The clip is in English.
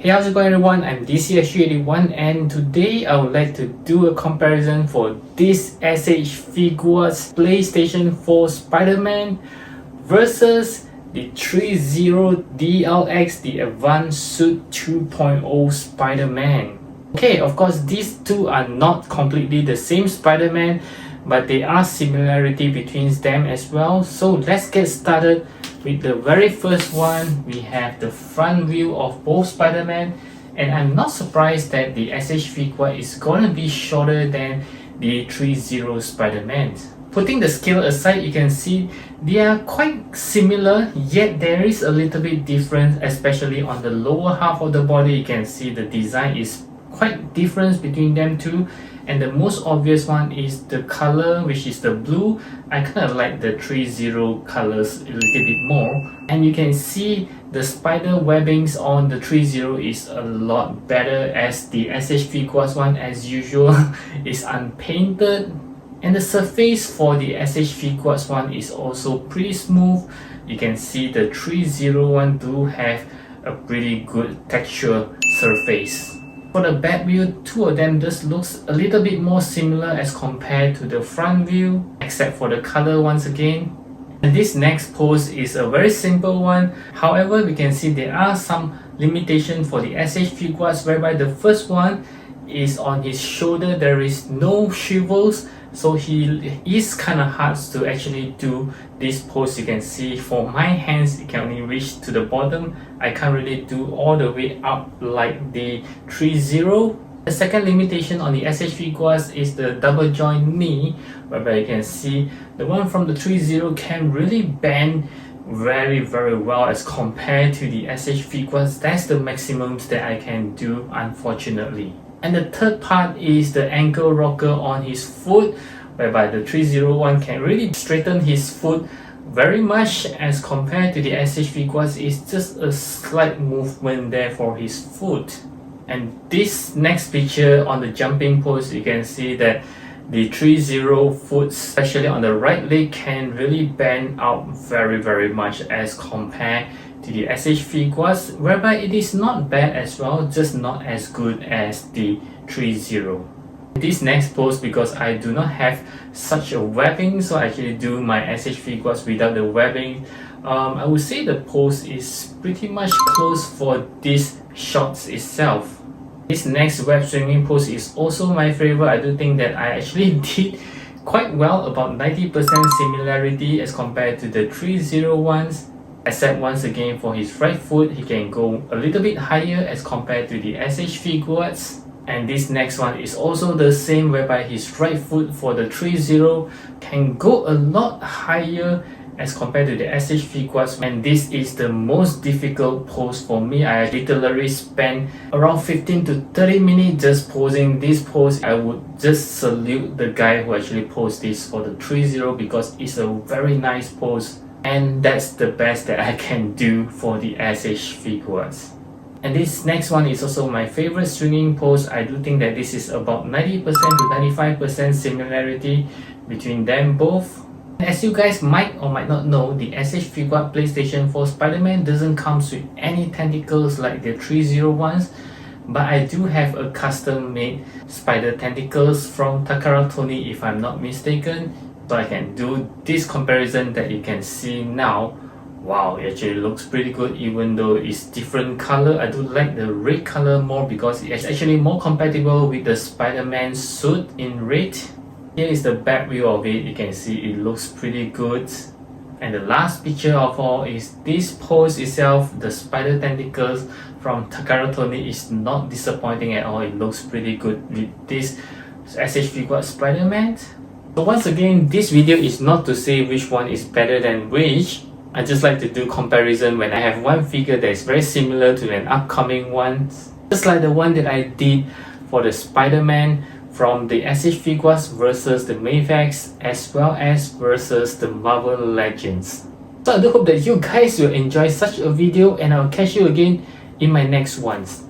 Hey, how's it going everyone? I'm DCSU81 and today I would like to do a comparison for this SH Figuarts PlayStation 4 Spider-Man versus the Threezero DLX the Advanced Suit 2.0 Spider-Man. Okay, of course these two are not completely the same Spider-Man, but there are similarity between them as well. So let's get started. With the very first one, we have the front view of both Spider-Man, and I'm not surprised that the SH Figuarts is gonna be shorter than the Threezero Spider-Man. Putting the scale aside, you can see they are quite similar, yet there is a little bit difference, especially on the lower half of the body. You can see the design is quite different between them two, and the most obvious one is the color, which is the blue. I kind of like the Threezero colors a little bit more, and you can see the spider webbings on the Threezero is a lot better, as the SH Figuarts one, as usual, is unpainted, and the surface for the SH Figuarts one is also pretty smooth. You can see the Threezero one do have a pretty good texture surface. For the back view, two of them just looks a little bit more similar as compared to the front view, except for the color once again. And this next pose is a very simple one. However, we can see there are some limitations for the SH Figuarts, whereby the first one is on his shoulder. There is no shovels, so he is kind of hard to actually do this pose. You can see for my hands, it can only reach to the bottom. I can't really do all the way up like the Threezero. The second limitation on the SH Figuarts is the double joint knee, whereby you can see the one from the Threezero can really bend very well as compared to the SH Figuarts. That's the maximum that I can do, unfortunately. And the third part is the ankle rocker on his foot, whereby the Threezero one can really straighten his foot very much as compared to the SH Figuarts. It's just a slight movement there for his foot. And this next picture on the jumping pose, you can see that the Threezero foot, especially on the right leg, can really bend out very much as compared to the SH Figuarts, whereby it is not bad as well, just not as good as the Threezero. This next pose, because I do not have such a webbing, so I actually do my SH Figuarts without the webbing. I would say the pose is pretty much close for this shots itself. This next web swinging pose is also my favorite. I do think that I actually did quite well, about 90% similarity as compared to the Threezero ones. Except once again for his right foot, he can go a little bit higher as compared to the SH Figuarts. And this next one is also the same, whereby his right foot for the Threezero can go a lot higher as compared to the SH Figuarts. And this is the most difficult pose for me. I literally spent around 15 to 30 minutes just posing this pose. I would just salute the guy who actually posed this for the Threezero, because it's a very nice pose. And that's the best that I can do for the SH Figuarts. And this next one is also my favorite swinging pose. I do think that this is about 90% to 95% similarity between them both. As you guys might or might not know, the SH Figuarts PlayStation 4 Spider-Man doesn't come with any tentacles like the Threezero ones, but I do have a custom made spider tentacles from Tony, if I'm not mistaken. So I can do this comparison that you can see now. Wow, it actually looks pretty good, even though it's different color. I do like the red color more because it's actually more compatible with the Spider-Man suit in red. Here is the back view of it. You can see it looks pretty good. And the last picture of all is this pose itself. The spider tentacles from Tony is not disappointing at all. It looks pretty good with this SH Figuarts Spider-Man. So once again, this video is not to say which one is better than which. I just like to do comparison when I have one figure that is very similar to an upcoming one. Just like the one that I did for the Spider-Man from the SH Figuarts versus the Mavex, as well as versus the Marvel Legends. So I do hope that you guys will enjoy such a video, and I'll catch you again in my next ones.